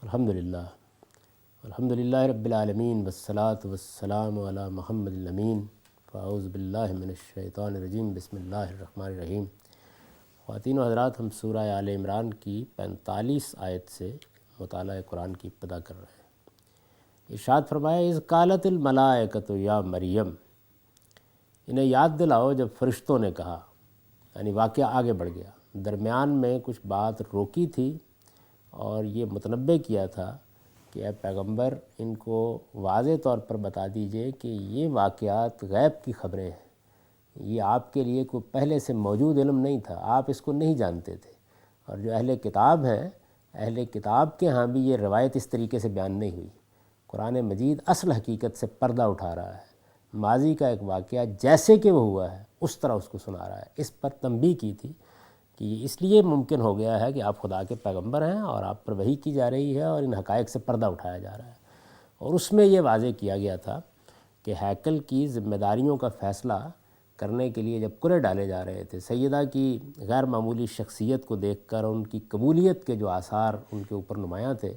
الحمدللہ الحمدللہ رب العالمین والصلاة والسلام علی محمد الامین فاعوذ باللہ من الشیطان الرجیم بسم اللہ الرحمن الرحیم۔ خواتین و حضرات، ہم سورہ آل عمران کی 45 آیت سے مطالعہ قرآن کی ابتدا کر رہے ہیں۔ ارشاد فرمایا اذ قالت الملائکۃ یا مریم، انہیں یاد دلاؤ جب فرشتوں نے کہا، یعنی واقعہ آگے بڑھ گیا، درمیان میں کچھ بات روکی تھی اور یہ متنبع کیا تھا کہ اے پیغمبر ان کو واضح طور پر بتا دیجئے کہ یہ واقعات غیب کی خبریں ہیں، یہ آپ کے لیے کوئی پہلے سے موجود علم نہیں تھا، آپ اس کو نہیں جانتے تھے۔ اور جو اہل کتاب ہیں، اہل کتاب کے ہاں بھی یہ روایت اس طریقے سے بیان نہیں ہوئی۔ قرآن مجید اصل حقیقت سے پردہ اٹھا رہا ہے، ماضی کا ایک واقعہ جیسے کہ وہ ہوا ہے اس طرح اس کو سنا رہا ہے۔ اس پر تنبیہ کی تھی کہ یہ اس لیے ممکن ہو گیا ہے کہ آپ خدا کے پیغمبر ہیں اور آپ پر وحی کی جا رہی ہے اور ان حقائق سے پردہ اٹھایا جا رہا ہے۔ اور اس میں یہ واضح کیا گیا تھا کہ ہیکل کی ذمہ داریوں کا فیصلہ کرنے کے لیے جب کرے ڈالے جا رہے تھے، سیدہ کی غیر معمولی شخصیت کو دیکھ کر، ان کی قبولیت کے جو آثار ان کے اوپر نمایاں تھے،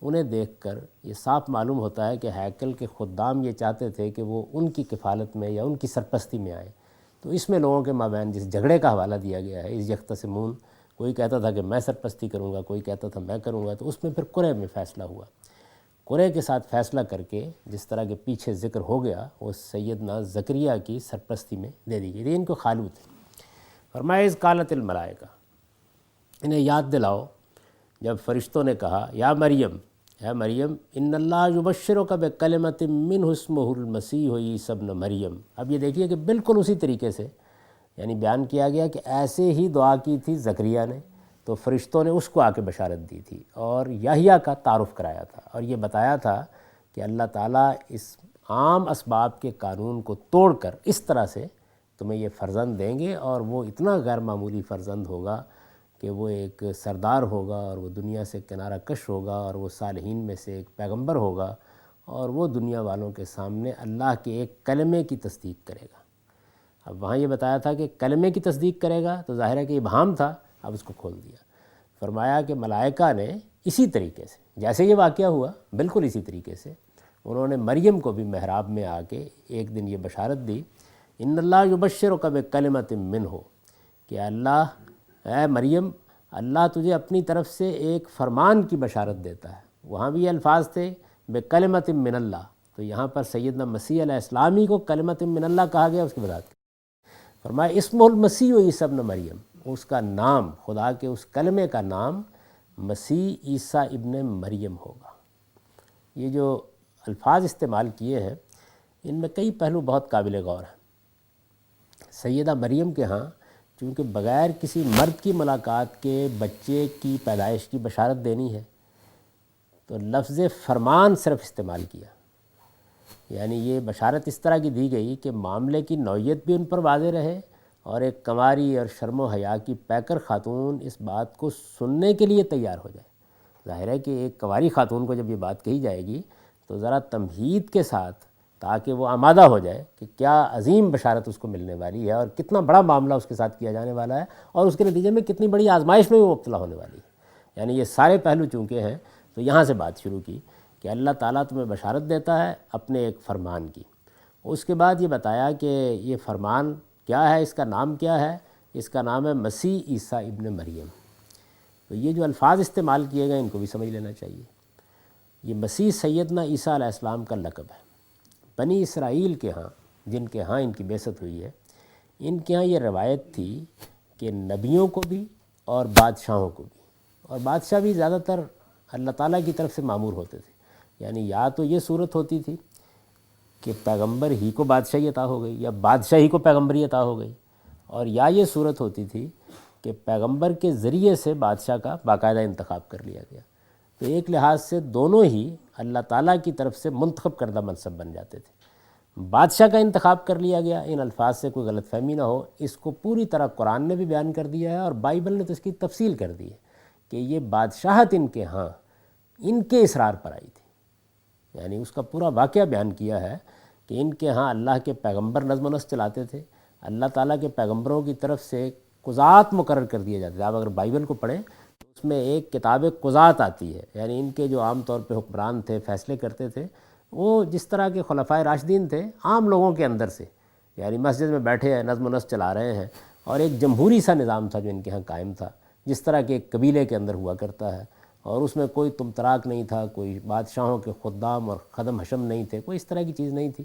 انہیں دیکھ کر یہ صاف معلوم ہوتا ہے کہ ہیکل کے خدام یہ چاہتے تھے کہ وہ ان کی کفالت میں یا ان کی سرپرستی میں آئیں۔ تو اس میں لوگوں کے مابین جس جھگڑے کا حوالہ دیا گیا ہے، اس یختصمون، کوئی کہتا تھا کہ میں سرپرستی کروں گا، کوئی کہتا تھا میں کروں گا، تو اس میں پھر قرے میں فیصلہ ہوا۔ قرے کے ساتھ فیصلہ کر کے جس طرح کے پیچھے ذکر ہو گیا، وہ سیدنا زکریا کی سرپرستی میں دے دی گئی۔ ان کو خالو تھے۔ فرمایا اذ قالت الملائکہ، انہیں یاد دلاؤ جب فرشتوں نے کہا یا مریم، اے مریم، ان اللہ یبشرک بکلمۃ منہ اسمہ المسیح عیسی ابن مریم۔ اب یہ دیکھیے کہ بالکل اسی طریقے سے یعنی بیان کیا گیا کہ ایسے ہی دعا کی تھی زکریا نے، تو فرشتوں نے اس کو آ کے بشارت دی تھی اور یحییٰ کا تعارف کرایا تھا اور یہ بتایا تھا کہ اللہ تعالیٰ اس عام اسباب کے قانون کو توڑ کر اس طرح سے تمہیں یہ فرزند دیں گے، اور وہ اتنا غیر معمولی فرزند ہوگا کہ وہ ایک سردار ہوگا اور وہ دنیا سے کنارہ کش ہوگا اور وہ صالحین میں سے ایک پیغمبر ہوگا، اور وہ دنیا والوں کے سامنے اللہ کے ایک کلمے کی تصدیق کرے گا۔ اب وہاں یہ بتایا تھا کہ کلمے کی تصدیق کرے گا، تو ظاہر ہے کہ ابہام تھا، اب اس کو کھول دیا۔ فرمایا کہ ملائکہ نے اسی طریقے سے جیسے یہ واقعہ ہوا، بالکل اسی طریقے سے انہوں نے مریم کو بھی محراب میں آ کے ایک دن یہ بشارت دی، ان اللہ یبشرک بکلمۃ منہ، کہ اللہ، اے مریم، اللہ تجھے اپنی طرف سے ایک فرمان کی بشارت دیتا ہے۔ وہاں بھی یہ الفاظ تھے بکلمۃ من اللہ، تو یہاں پر سیدنا مسیح علیہ السلام ہی کو کلمۃ من اللہ کہا گیا۔ اس کی وضاحت فرمایا اسمہ المسیح عیسی ابن مریم، اس کا نام، خدا کے اس کلمے کا نام مسیح عیسیٰ ابن مریم ہوگا۔ یہ جو الفاظ استعمال کیے ہیں ان میں کئی پہلو بہت قابل غور ہیں۔ سیدہ مریم کے ہاں چونکہ بغیر کسی مرد کی ملاقات کے بچے کی پیدائش کی بشارت دینی ہے، تو لفظ فرمان صرف استعمال کیا، یعنی یہ بشارت اس طرح کی دی گئی کہ معاملے کی نوعیت بھی ان پر واضح رہے، اور ایک کنواری اور شرم و حیا کی پیکر خاتون اس بات کو سننے کے لیے تیار ہو جائے۔ ظاہر ہے کہ ایک کنواری خاتون کو جب یہ بات کہی جائے گی تو ذرا تمہید کے ساتھ، تاکہ وہ آمادہ ہو جائے کہ کیا عظیم بشارت اس کو ملنے والی ہے اور کتنا بڑا معاملہ اس کے ساتھ کیا جانے والا ہے، اور اس کے نتیجے میں کتنی بڑی آزمائش میں وہ مبتلا ہونے والی ہے۔ یعنی یہ سارے پہلو چونکہ ہیں، تو یہاں سے بات شروع کی کہ اللہ تعالیٰ تمہیں بشارت دیتا ہے اپنے ایک فرمان کی۔ اس کے بعد یہ بتایا کہ یہ فرمان کیا ہے، اس کا نام کیا ہے، اس کا نام ہے مسیح عیسیٰ ابن مریم۔ تو یہ جو الفاظ استعمال کیے گئے ان کو بھی سمجھ لینا چاہیے۔ یہ مسیح سیدنا عیسیٰ علیہ السلام کا لقب ہے۔ بنی اسرائیل کے ہاں، جن کے ہاں ان کی بعثت ہوئی ہے، ان کے ہاں یہ روایت تھی کہ نبیوں کو بھی اور بادشاہوں کو بھی، اور بادشاہ بھی زیادہ تر اللہ تعالیٰ کی طرف سے مامور ہوتے تھے، یعنی یا تو یہ صورت ہوتی تھی کہ پیغمبر ہی کو بادشاہی عطا ہو گئی یا بادشاہی کو پیغمبری عطا ہو گئی، اور یا یہ صورت ہوتی تھی کہ پیغمبر کے ذریعے سے بادشاہ کا باقاعدہ انتخاب کر لیا گیا۔ تو ایک لحاظ سے دونوں ہی اللہ تعالیٰ کی طرف سے منتخب کردہ منصب بن جاتے تھے۔ بادشاہ کا انتخاب کر لیا گیا، ان الفاظ سے کوئی غلط فہمی نہ ہو، اس کو پوری طرح قرآن نے بھی بیان کر دیا ہے اور بائبل نے تو اس کی تفصیل کر دی ہے کہ یہ بادشاہت ان کے ہاں ان کے اصرار پر آئی تھی، یعنی اس کا پورا واقعہ بیان کیا ہے کہ ان کے ہاں اللہ کے پیغمبر نظم و نسق چلاتے تھے، اللہ تعالیٰ کے پیغمبروں کی طرف سے قضات مقرر کر دیے جاتے تھے۔ آپ اگر بائبل کو پڑھیں تو اس میں ایک کتاب قضات آتی ہے، یعنی ان کے جو عام طور پہ حکمران تھے، فیصلے کرتے تھے، وہ جس طرح کے خلفائے راشدین تھے عام لوگوں کے اندر سے، یعنی مسجد میں بیٹھے ہیں، نظم و نسق چلا رہے ہیں، اور ایک جمہوری سا نظام تھا جو ان کے ہاں قائم تھا، جس طرح کے ایک قبیلے کے اندر ہوا کرتا ہے، اور اس میں کوئی تم تراک نہیں تھا، کوئی بادشاہوں کے خدام اور خدم حشم نہیں تھے، کوئی اس طرح کی چیز نہیں تھی۔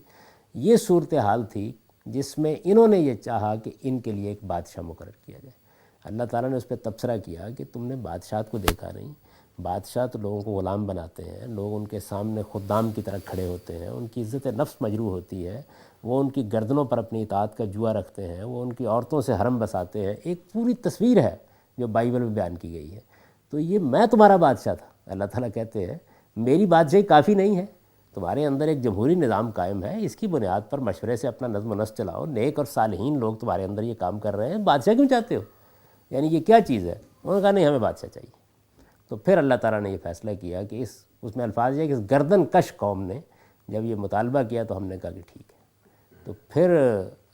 یہ صورتحال تھی جس میں انہوں نے یہ چاہا کہ ان کے لیے ایک بادشاہ مقرر کیا جائے۔ اللہ تعالیٰ نے اس پہ تبصرہ کیا کہ تم نے بادشاہت کو دیکھا نہیں، بادشاہ تو لوگوں کو غلام بناتے ہیں، لوگ ان کے سامنے خدام کی طرح کھڑے ہوتے ہیں، ان کی عزت نفس مجروح ہوتی ہے، وہ ان کی گردنوں پر اپنی اطاعت کا جوا رکھتے ہیں، وہ ان کی عورتوں سے حرم بساتے ہیں۔ ایک پوری تصویر ہے جو بائبل میں بیان کی گئی ہے۔ تو یہ میں تمہارا بادشاہ تھا، اللہ تعالیٰ کہتے ہیں میری بادشاہی کافی نہیں ہے، تمہارے اندر ایک جمہوری نظام قائم ہے، اس کی بنیاد پر مشورے سے اپنا نظم و نسق چلاؤ، نیک اور صالحین لوگ تمہارے اندر یہ کام کر رہے ہیں، بادشاہ کیوں چاہتے ہو؟ یعنی یہ کیا چیز ہے؟ انہوں نے کہا نہیں، ہمیں بادشاہ چاہیے۔ تو پھر اللہ تعالیٰ نے یہ فیصلہ کیا کہ اس میں الفاظ یہ کہ اس گردن کش قوم نے جب یہ مطالبہ کیا تو ہم نے کہا کہ ٹھیک ہے۔ تو پھر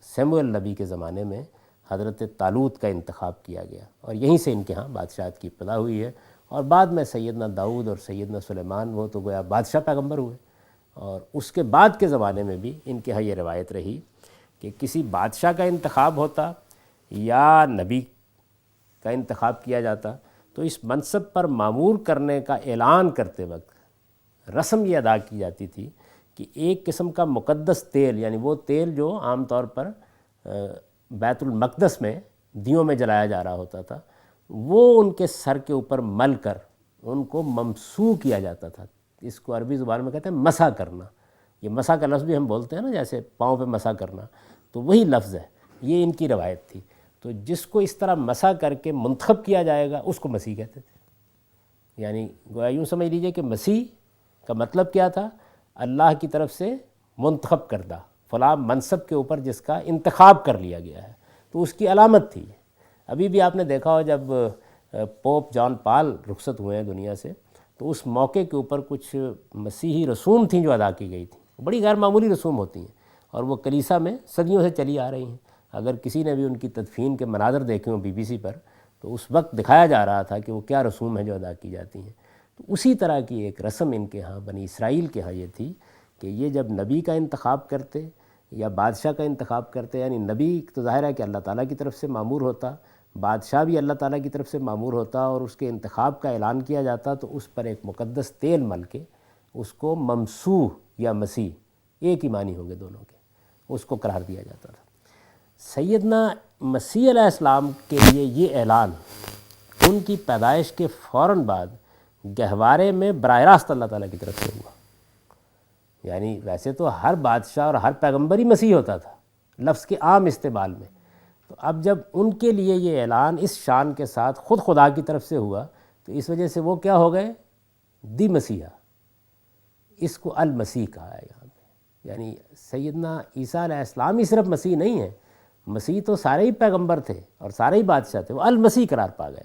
سیموئیل نبی کے زمانے میں حضرت طالوت کا انتخاب کیا گیا، اور یہیں سے ان کے ہاں بادشاہت کی ابتدا ہوئی ہے، اور بعد میں سیدنا داؤد اور سیدنا سلیمان وہ تو گویا بادشاہ پیغمبر ہوئے، اور اس کے بعد کے زمانے میں بھی ان کے ہاں یہ روایت رہی کہ کسی بادشاہ کا انتخاب ہوتا یا نبی کا انتخاب کیا جاتا تو اس منصب پر معمور کرنے کا اعلان کرتے وقت رسم یہ ادا کی جاتی تھی کہ ایک قسم کا مقدس تیل، یعنی وہ تیل جو عام طور پر بیت المقدس میں دیوں میں جلایا جا رہا ہوتا تھا، وہ ان کے سر کے اوپر مل کر ان کو ممسوح کیا جاتا تھا۔ اس کو عربی زبان میں کہتے ہیں مسح کرنا۔ یہ مسح کا لفظ بھی ہم بولتے ہیں نا، جیسے پاؤں پہ مسح کرنا، تو وہی لفظ ہے، یہ ان کی روایت تھی۔ تو جس کو اس طرح مسح کر کے منتخب کیا جائے گا اس کو مسیح کہتے تھے۔ یعنی گویا یوں سمجھ لیجئے کہ مسیح کا مطلب کیا تھا؟ اللہ کی طرف سے منتخب کردہ، فلاں منصب کے اوپر جس کا انتخاب کر لیا گیا ہے، تو اس کی علامت تھی۔ ابھی بھی آپ نے دیکھا ہو جب پوپ جان پال رخصت ہوئے ہیں دنیا سے، تو اس موقع کے اوپر کچھ مسیحی رسوم تھیں جو ادا کی گئی تھیں، بڑی غیر معمولی رسوم ہوتی ہیں، اور وہ کلیسا میں صدیوں سے چلی آ رہی ہیں۔ اگر کسی نے بھی ان کی تدفین کے مناظر دیکھے ہوں BBC پر، تو اس وقت دکھایا جا رہا تھا کہ وہ کیا رسوم ہیں جو ادا کی جاتی ہیں۔ تو اسی طرح کی ایک رسم ان کے ہاں بنی اسرائیل کے ہاں یہ تھی کہ یہ جب نبی کا انتخاب کرتے یا بادشاہ کا انتخاب کرتے، یعنی نبی تو ظاہر ہے کہ اللہ تعالیٰ کی طرف سے مامور ہوتا، بادشاہ بھی اللہ تعالیٰ کی طرف سے مامور ہوتا، اور اس کے انتخاب کا اعلان کیا جاتا تو اس پر ایک مقدس تیل مل کے اس کو ممسوح یا مسیح، ایک ہی معنی ہوں گے دونوں کے، اس کو قرار دیا جاتا تھا۔ سیدنا مسیح علیہ السلام کے لیے یہ اعلان ان کی پیدائش کے فوراً بعد گہوارے میں براہ راست اللہ تعالیٰ کی طرف سے ہوا۔ یعنی ویسے تو ہر بادشاہ اور ہر پیغمبر ہی مسیح ہوتا تھا لفظ کے عام استعمال میں، تو اب جب ان کے لیے یہ اعلان اس شان کے ساتھ خود خدا کی طرف سے ہوا تو اس وجہ سے وہ کیا ہو گئے؟ دی مسیحا۔ اس کو المسیح کہا ہے یہاں پہ، یعنی سیدنا عیسیٰ علیہ السلام ہی صرف مسیح نہیں ہیں، مسیح تو سارے ہی پیغمبر تھے اور سارے ہی بادشاہ تھے، وہ المسیح قرار پا گئے،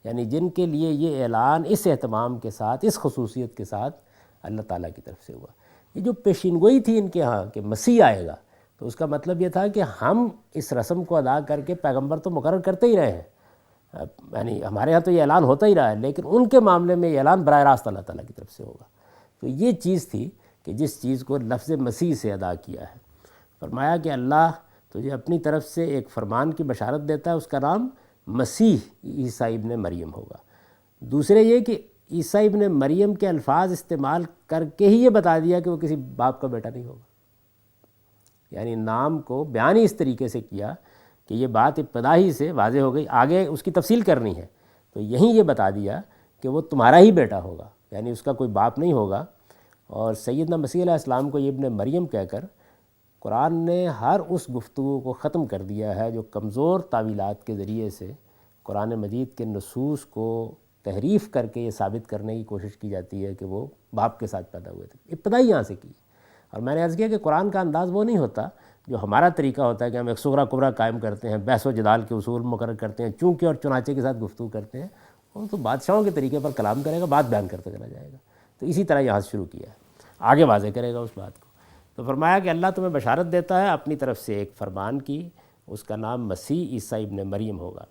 یعنی جن کے لیے یہ اعلان اس اہتمام کے ساتھ، اس خصوصیت کے ساتھ اللہ تعالیٰ کی طرف سے ہوا۔ یہ جو پیشین گوئی تھی ان کے ہاں کہ مسیح آئے گا، تو اس کا مطلب یہ تھا کہ ہم اس رسم کو ادا کر کے پیغمبر تو مقرر کرتے ہی رہے ہیں، یعنی ہمارے ہاں تو یہ اعلان ہوتا ہی رہا ہے، لیکن ان کے معاملے میں یہ اعلان براہ راست اللہ تعالیٰ کی طرف سے ہوگا۔ تو یہ چیز تھی کہ جس چیز کو لفظ مسیح سے ادا کیا ہے۔ فرمایا کہ اللہ تجھے اپنی طرف سے ایک فرمان کی بشارت دیتا ہے، اس کا نام مسیح عیسیٰ ابن مریم ہوگا۔ دوسرے یہ کہ عیسیٰ ابن مریم کے الفاظ استعمال کر کے ہی یہ بتا دیا کہ وہ کسی باپ کا بیٹا نہیں ہوگا، یعنی نام کو بیان ہی اس طریقے سے کیا کہ یہ بات ابتدا ہی سے واضح ہو گئی، آگے اس کی تفصیل کرنی ہے تو یہیں یہ بتا دیا کہ وہ تمہارا ہی بیٹا ہوگا، یعنی اس کا کوئی باپ نہیں ہوگا۔ اور سیدنا مسیح علیہ السلام کو یہ ابن مریم کہہ کر قرآن نے ہر اس گفتگو کو ختم کر دیا ہے جو کمزور تعویلات کے ذریعے سے قرآن مجید کے نصوص کو تحریف کر کے یہ ثابت کرنے کی کوشش کی جاتی ہے کہ وہ باپ کے ساتھ پیدا ہوئے تھے، ابتدا ہی یہاں سے کی۔ اور میں نے عرض کیا کہ قرآن کا انداز وہ نہیں ہوتا جو ہمارا طریقہ ہوتا ہے کہ ہم ایک صغرا کبرا قائم کرتے ہیں، بحث و جدال کے اصول مقرر کرتے ہیں، چونکہ اور چنانچہ کے ساتھ گفتگو کرتے ہیں، وہ تو بادشاہوں کے طریقے پر کلام کرے گا، بات بیان کرتا چلا جائے گا۔ تو اسی طرح یہاں سے شروع کیا ہے، آگے واضح کرے گا اس بات کو۔ تو فرمایا کہ اللہ تمہیں بشارت دیتا ہے اپنی طرف سے ایک فرمان کی، اس کا نام مسیح عیسیٰ ابن مریم ہوگا،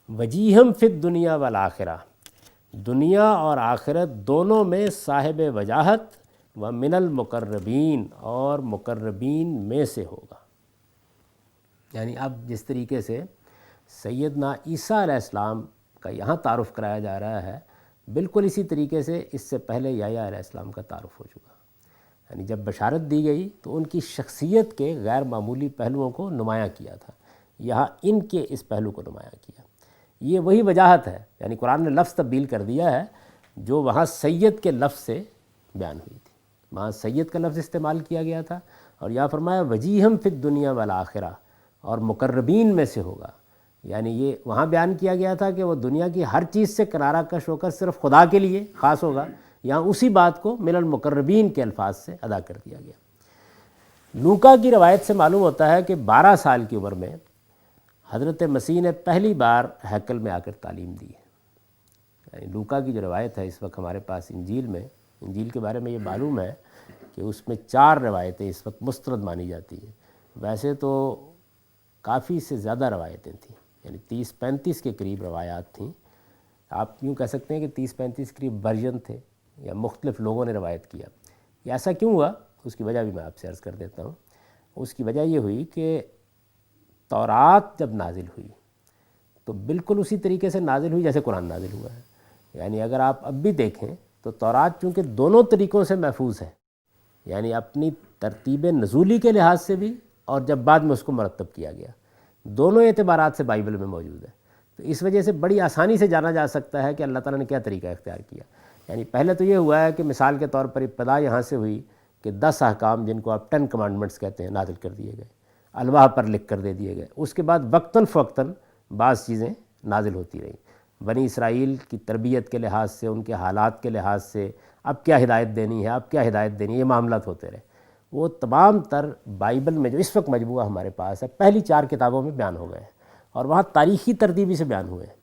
وجیہم فی الدنیا والآخرہ، دنیا اور آخرت دونوں میں صاحب وجاہت و من المقربین، اور مقربین میں سے ہوگا۔ یعنی اب جس طریقے سے سیدنا عیسیٰ علیہ السلام کا یہاں تعارف کرایا جا رہا ہے، بالکل اسی طریقے سے اس سے پہلے یحییٰ علیہ السلام کا تعارف ہو چکا۔ یعنی جب بشارت دی گئی تو ان کی شخصیت کے غیر معمولی پہلوؤں کو نمایاں کیا تھا، یہاں ان کے اس پہلو کو نمایاں کیا۔ یہ وہی وجاہت ہے، یعنی قرآن نے لفظ تبدیل کر دیا ہے جو وہاں سید کے لفظ سے بیان ہوئی تھی۔ وہاں سید کا لفظ استعمال کیا گیا تھا، اور یہاں فرمایا وجیہم فی الدنیا والآخرہ، اور مقربین میں سے ہوگا۔ یعنی یہ وہاں بیان کیا گیا تھا کہ وہ دنیا کی ہر چیز سے کنارہ کش ہو کر صرف خدا کے لیے خاص ہوگا، یہاں اسی بات کو من المقربین کے الفاظ سے ادا کر دیا گیا۔ لوکا کی روایت سے معلوم ہوتا ہے کہ 12 سال کی عمر میں حضرت مسیح نے پہلی بار ہیکل میں آ کر تعلیم دی ہے۔ یعنی لوکا کی جو روایت ہے اس وقت ہمارے پاس انجیل میں، انجیل کے بارے میں یہ معلوم ہے کہ اس میں 4 روایتیں اس وقت مسترد مانی جاتی ہیں۔ ویسے تو کافی سے زیادہ روایتیں تھیں، یعنی 30-35 کے قریب روایات تھیں۔ آپ یوں کہہ سکتے ہیں کہ 30-35 قریب ورژن تھے یا مختلف لوگوں نے روایت کیا۔ یہ ایسا کیوں ہوا، اس کی وجہ بھی میں آپ سے عرض کر دیتا ہوں۔ اس کی وجہ یہ ہوئی کہ تورات جب نازل ہوئی تو بالکل اسی طریقے سے نازل ہوئی جیسے قرآن نازل ہوا ہے۔ یعنی اگر آپ اب بھی دیکھیں تو تورات چونکہ دونوں طریقوں سے محفوظ ہے، یعنی اپنی ترتیب نزولی کے لحاظ سے بھی، اور جب بعد میں اس کو مرتب کیا گیا، دونوں اعتبارات سے بائبل میں موجود ہے۔ تو اس وجہ سے بڑی آسانی سے جانا جا سکتا ہے کہ اللہ تعالیٰ نے کیا طریقہ اختیار کیا۔ یعنی پہلے تو یہ ہوا ہے کہ مثال کے طور پر ابتدا یہاں سے ہوئی کہ 10 احکام جن کو آپ 10 کمانڈمنٹس کہتے ہیں نازل کر دیے گئے، الواح پر لکھ کر دے دیے گئے۔ اس کے بعد وقتاً فوقتاً بعض چیزیں نازل ہوتی رہیں، بنی اسرائیل کی تربیت کے لحاظ سے، ان کے حالات کے لحاظ سے اب کیا ہدایت دینی ہے، اب کیا ہدایت دینی ہے، یہ معاملات ہوتے رہے۔ وہ تمام تر بائبل میں جو اس وقت مجموعہ ہمارے پاس ہے، پہلی 4 کتابوں میں بیان ہو گئے ہیں، اور وہاں تاریخی ترتیبی سے بیان ہوئے ہیں۔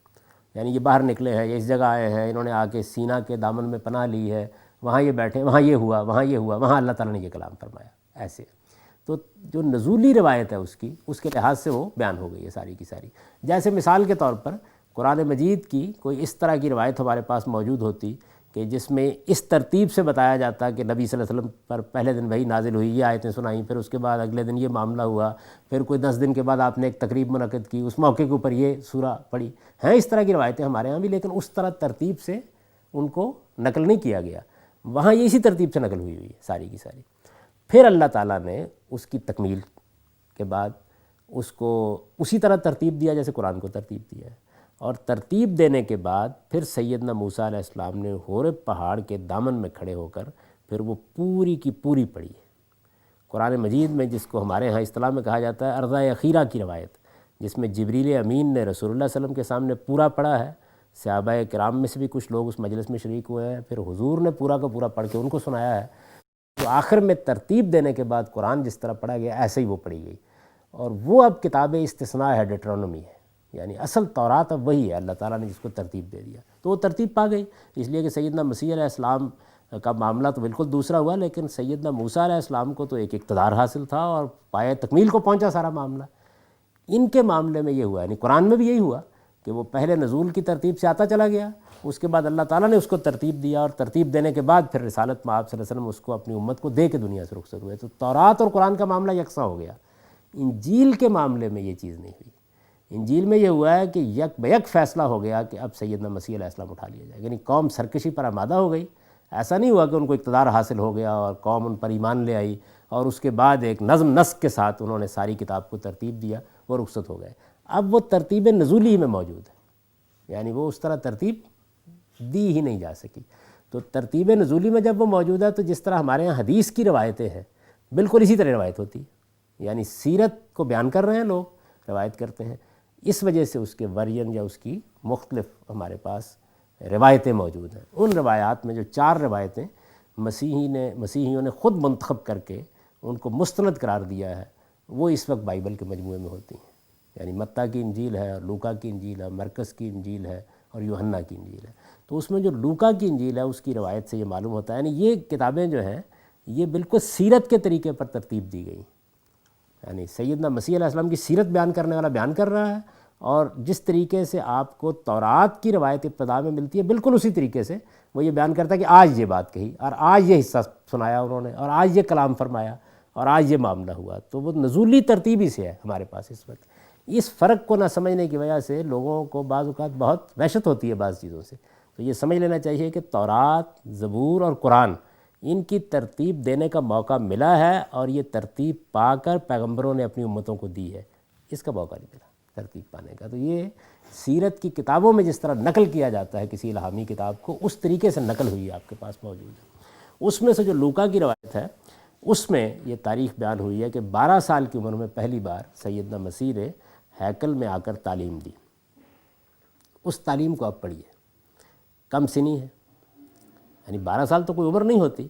یعنی یہ باہر نکلے ہیں، یہ اس جگہ آئے ہیں، انہوں نے آ کے سینا کے دامن میں پناہ لی ہے، وہاں یہ بیٹھے، وہاں یہ ہوا، وہاں یہ ہوا، وہاں اللہ تعالیٰ نے یہ کلام فرمایا، ایسے۔ تو جو نزولی روایت ہے اس کے لحاظ سے وہ بیان ہو گئی ہے ساری کی ساری۔ جیسے مثال کے طور پر قرآن مجید کی کوئی اس طرح کی روایت ہمارے پاس موجود ہوتی کہ جس میں اس ترتیب سے بتایا جاتا کہ نبی صلی اللہ علیہ وسلم پر پہلے دن وحی نازل ہوئی، یہ آیتیں سنائیں، پھر اس کے بعد اگلے دن یہ معاملہ ہوا، پھر کوئی 10 دن کے بعد آپ نے ایک تقریب منعقد کی، اس موقع کے اوپر یہ سورہ پڑھی ہیں۔ اس طرح کی روایتیں ہمارے ہاں بھی، لیکن اس طرح ترتیب سے ان کو نقل نہیں کیا گیا۔ وہاں یہ اسی ترتیب سے نقل ہوئی ہے ساری کی ساری۔ پھر اللہ تعالیٰ نے اس کی تکمیل کے بعد اس کو اسی طرح ترتیب دیا جیسے قرآن کو ترتیب دیا ہے، اور ترتیب دینے کے بعد پھر سیدنا موسیٰ علیہ السلام نے ہور پہاڑ کے دامن میں کھڑے ہو کر پھر وہ پوری کی پوری پڑھی ہے۔ قرآن مجید میں جس کو ہمارے ہاں اصطلاح میں کہا جاتا ہے ارضا اخیرہ کی روایت، جس میں جبریل امین نے رسول اللہ صلی اللہ علیہ وسلم کے سامنے پورا پڑھا ہے، صحابہ کرام میں سے بھی کچھ لوگ اس مجلس میں شریک ہوئے ہیں، پھر حضور نے پورا کا پورا پڑھ کے ان کو سنایا ہے۔ تو آخر میں ترتیب دینے کے بعد قرآن جس طرح پڑھا گیا ایسے ہی وہ پڑھی گئی، اور وہ اب کتاب استثناء ہے، ڈیٹرانومی ہے، یعنی اصل تورات اب وہی ہے، اللہ تعالیٰ نے جس کو ترتیب دے دیا تو وہ ترتیب پا گئی۔ اس لیے کہ سیدنا مسیح علیہ السلام کا معاملہ تو بالکل دوسرا ہوا، لیکن سیدنا موسیٰ علیہ السلام کو تو ایک اقتدار حاصل تھا اور پائے تکمیل کو پہنچا سارا معاملہ۔ ان کے معاملے میں یہ ہوا، یعنی قرآن میں بھی یہی ہوا کہ وہ پہلے نزول کی ترتیب سے آتا چلا گیا، اس کے بعد اللہ تعالیٰ نے اس کو ترتیب دیا، اور ترتیب دینے کے بعد پھر رسالت میں آپ صلی اللہ علیہ وسلم اس کو اپنی امت کو دے کے دنیا سے رخصت ہوئے۔ تو تورات اور قرآن کا معاملہ یکساں ہو گیا۔ انجیل کے معاملے میں یہ چیز نہیں ہوئی۔ انجیل میں یہ ہوا ہے کہ یک بیک فیصلہ ہو گیا کہ اب سیدنا مسیح علیہ السلام اٹھا لیا جائے، یعنی قوم سرکشی پر آمادہ ہو گئی۔ ایسا نہیں ہوا کہ ان کو اقتدار حاصل ہو گیا اور قوم ان پر ایمان لے آئی، اور اس کے بعد ایک نظم نسق کے ساتھ انہوں نے ساری کتاب کو ترتیب دیا، وہ رخصت ہو گئے۔ اب وہ ترتیب نزولی میں موجود ہے، یعنی وہ اس طرح ترتیب دی ہی نہیں جا سکی۔ تو ترتیب نزولی میں جب وہ موجود ہے تو جس طرح ہمارے ہاں حدیث کی روایتیں ہیں بالکل اسی طرح روایت ہوتی ہے، یعنی سیرت کو بیان کر رہے ہیں لوگ، روایت کرتے ہیں، اس وجہ سے اس کے ورژن یا اس کی مختلف ہمارے پاس روایتیں موجود ہیں۔ ان روایات میں جو 4 روایتیں مسیحیوں نے خود منتخب کر کے ان کو مستند قرار دیا ہے، وہ اس وقت بائبل کے مجموعے میں ہوتی ہیں، یعنی متی کی انجیل ہے، لوکا کی انجیل ہے، مرکز کی انجیل ہے، اور یوحنا کی انجیل ہے۔ تو اس میں جو لوکا کی انجیل ہے اس کی روایت سے یہ معلوم ہوتا ہے، یعنی یہ کتابیں جو ہیں یہ بالکل سیرت کے طریقے پر ترتیب دی گئی، یعنی سیدنا مسیح علیہ السلام کی سیرت بیان کرنے والا بیان کر رہا ہے، اور جس طریقے سے آپ کو تورات کی روایت ابتدا میں ملتی ہے بالکل اسی طریقے سے وہ یہ بیان کرتا ہے کہ آج یہ بات کہی اور آج یہ حصہ سنایا انہوں نے اور آج یہ کلام فرمایا اور آج یہ معاملہ ہوا. تو وہ نزولی ترتیبی سے ہے ہمارے پاس اس وقت. اس فرق کو نہ سمجھنے کی وجہ سے لوگوں کو بعض اوقات بہت وحشت ہوتی ہے بعض چیزوں سے. تو یہ سمجھ لینا چاہیے کہ تورات، زبور اور قرآن ان کی ترتیب دینے کا موقع ملا ہے اور یہ ترتیب پا کر پیغمبروں نے اپنی امتوں کو دی ہے. اس کا موقع نہیں ملا ترتیب پانے کا. تو یہ سیرت کی کتابوں میں جس طرح نقل کیا جاتا ہے کسی الہامی کتاب کو، اس طریقے سے نقل ہوئی ہے آپ کے پاس موجود ہے. اس میں سے جو لوکا کی روایت ہے اس میں یہ تاریخ بیان ہوئی ہے کہ 12 سال کی عمر میں پہلی بار سیدنا مسیح نے ہیکل میں آ کر تعلیم دی. اس تعلیم کو آپ پڑھیے، کم سنی ہے، یعنی 12 سال تو کوئی عمر نہیں ہوتی،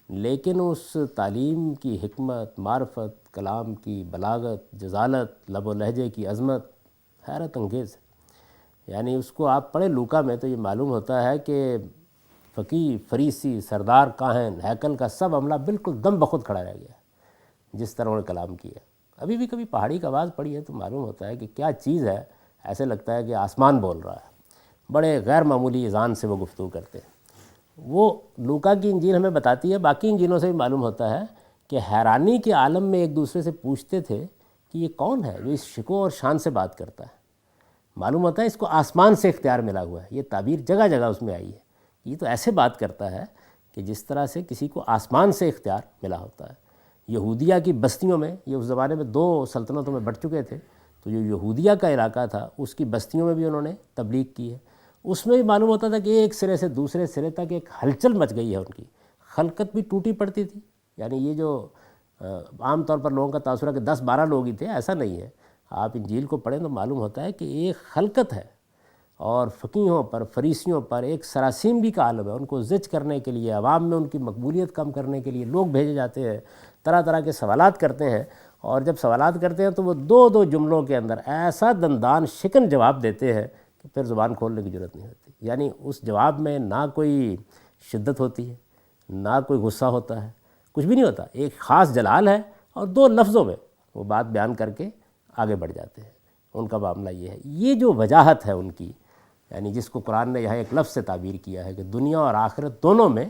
لیکن اس تعلیم کی حکمت، معرفت، کلام کی بلاغت، جزالت، لب و لہجے کی عظمت حیرت انگیز ہے. یعنی اس کو آپ پڑھیں لوکا میں تو یہ معلوم ہوتا ہے کہ فقیہ، فریسی، سردار، کاہن، ہیکل کا سب عملہ بالکل دم بخود کھڑا رہ گیا جس طرح انہوں نے کلام کیا. ابھی بھی کبھی پہاڑی کا آواز پڑی ہے تو معلوم ہوتا ہے کہ کیا چیز ہے، ایسے لگتا ہے کہ آسمان بول رہا ہے. بڑے غیر معمولی اذان سے وہ گفتگو کرتے ہیں. وہ لوکا کی انجیل ہمیں بتاتی ہے، باقی انجیلوں سے بھی معلوم ہوتا ہے کہ حیرانی کے عالم میں ایک دوسرے سے پوچھتے تھے کہ یہ کون ہے جو اس شکوہ اور شان سے بات کرتا ہے. معلوم ہوتا ہے اس کو آسمان سے اختیار ملا ہوا ہے. یہ تعبیر جگہ جگہ اس میں آئی ہے. یہ تو ایسے بات کرتا ہے کہ جس طرح سے کسی کو آسمان سے اختیار ملا ہوتا ہے. یہودیہ کی بستیوں میں، یہ اس زمانے میں 2 سلطنتوں میں بٹ چکے تھے، تو جو یہودیہ کا علاقہ تھا اس کی بستیوں میں بھی انہوں نے تبلیغ کی ہے. اس میں بھی معلوم ہوتا تھا کہ ایک سرے سے دوسرے سرے تک ایک ہلچل مچ گئی ہے. ان کی خلقت بھی ٹوٹی پڑتی تھی. یعنی یہ جو عام طور پر لوگوں کا تاثر ہے کہ 10-12 لوگ ہی تھے، ایسا نہیں ہے. آپ انجیل کو پڑھیں تو معلوم ہوتا ہے کہ ایک خلقت ہے اور فقیہوں پر، فریسیوں پر ایک سراسیمگی کا عالم ہے. ان کو زج کرنے کے لیے، عوام میں ان کی مقبولیت کم کرنے کے لیے لوگ بھیجے جاتے ہیں، طرح طرح کے سوالات کرتے ہیں. اور جب سوالات کرتے ہیں تو وہ 2 جملوں کے اندر ایسا دندان شکن جواب دیتے ہیں کہ پھر زبان کھولنے کی ضرورت نہیں ہوتی. یعنی اس جواب میں نہ کوئی شدت ہوتی ہے، نہ کوئی غصہ ہوتا ہے، کچھ بھی نہیں ہوتا. ایک خاص جلال ہے اور 2 لفظوں میں وہ بات بیان کر کے آگے بڑھ جاتے ہیں. ان کا معاملہ یہ ہے. یہ جو وجاہت ہے ان کی، یعنی جس کو قرآن نے یہاں ایک لفظ سے تعبیر کیا ہے کہ دنیا اور آخرت دونوں میں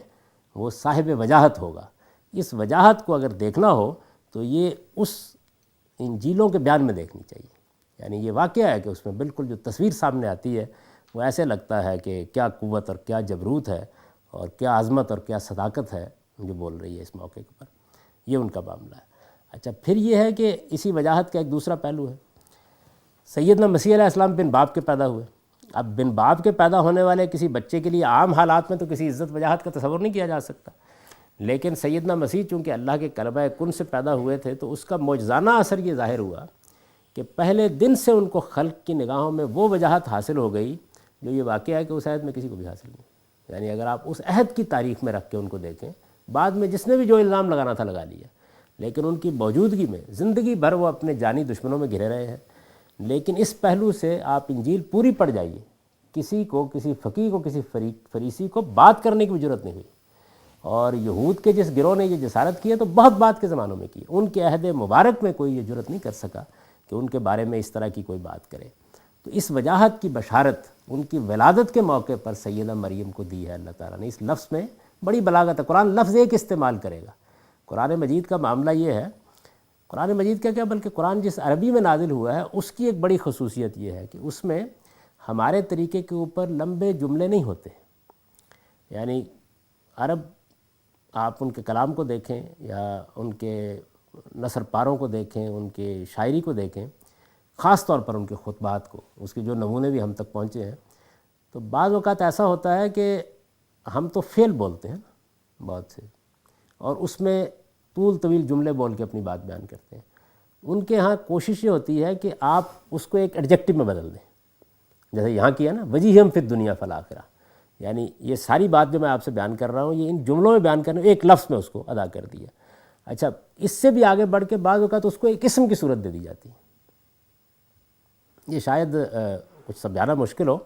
وہ صاحب وجاہت ہوگا. اس وجاہت کو اگر دیکھنا ہو تو یہ اس انجیلوں کے بیان میں دیکھنی چاہیے. یعنی یہ واقعہ ہے کہ اس میں بالکل جو تصویر سامنے آتی ہے وہ ایسے لگتا ہے کہ کیا قوت اور کیا جبروت ہے اور کیا عظمت اور کیا صداقت ہے جو بول رہی ہے اس موقع پر. یہ ان کا معاملہ ہے. اچھا، پھر یہ ہے کہ اسی وجاہت کا ایک دوسرا پہلو ہے. سیدنا مسیح علیہ السلام بن باپ کے پیدا ہوئے. اب بن باپ کے پیدا ہونے والے کسی بچے کے لیے عام حالات میں تو کسی عزت وجاہت کا تصور نہیں کیا جا سکتا، لیکن سیدنا مسیح چونکہ اللہ کے کلبہ کن سے پیدا ہوئے تھے تو اس کا معجزانہ اثر یہ ظاہر ہوا کہ پہلے دن سے ان کو خلق کی نگاہوں میں وہ وجاہت حاصل ہو گئی جو یہ واقعہ ہے کہ اس عہد میں کسی کو بھی حاصل نہیں. یعنی اگر آپ اس عہد کی تاریخ میں رکھ کے ان کو دیکھیں، بعد میں جس نے بھی جو الزام لگانا تھا لگا لیا، لیکن ان کی موجودگی میں زندگی بھر وہ اپنے جانی دشمنوں میں گھرے رہے ہیں. لیکن اس پہلو سے آپ انجیل پوری پڑھ جائیے، کسی کو، کسی فقیہ کو، کسی فریسی کو بات کرنے کی بھی ضرورت نہیں ہوئی. اور یہود کے جس گروہ نے یہ جسارت کی ہے تو بہت بعد کے زمانوں میں کی. ان کے عہد مبارک میں کوئی یہ جرأت نہیں کر سکا کہ ان کے بارے میں اس طرح کی کوئی بات کرے. تو اس وجاہت کی بشارت ان کی ولادت کے موقع پر سیدہ مریم کو دی ہے اللہ تعالیٰ نے. اس لفظ میں بڑی بلاغت ہے. قرآن لفظ ایک استعمال کرے گا. قرآن مجید کا معاملہ یہ ہے، قرآن مجید کا کیا بلکہ قرآن جس عربی میں نازل ہوا ہے اس کی ایک بڑی خصوصیت یہ ہے کہ اس میں ہمارے طریقے کے اوپر لمبے جملے نہیں ہوتے. یعنی عرب، آپ ان کے کلام کو دیکھیں یا ان کے نثر پاروں کو دیکھیں، ان کے شاعری کو دیکھیں، خاص طور پر ان کے خطبات کو، اس کے جو نمونے بھی ہم تک پہنچے ہیں، تو بعض اوقات ایسا ہوتا ہے کہ ہم تو فعل بولتے ہیں بہت سے، اور اس میں طول طویل جملے بول کے اپنی بات بیان کرتے ہیں. ان کے ہاں کوشش یہ ہوتی ہے کہ آپ اس کو ایک ایڈجیکٹو میں بدل دیں، جیسے یہاں کیا نا وجیہم فی الدنیا فی الآخرہ. یعنی یہ ساری بات جو میں آپ سے بیان کر رہا ہوں یہ ان جملوں میں بیان کرنے، ایک لفظ میں اس کو ادا کر دیا. اچھا، اس سے بھی آگے بڑھ کے بعض اوقات اس کو ایک اسم کی صورت دے دی جاتی ہے. یہ شاید کچھ سمجھانا مشکل ہو،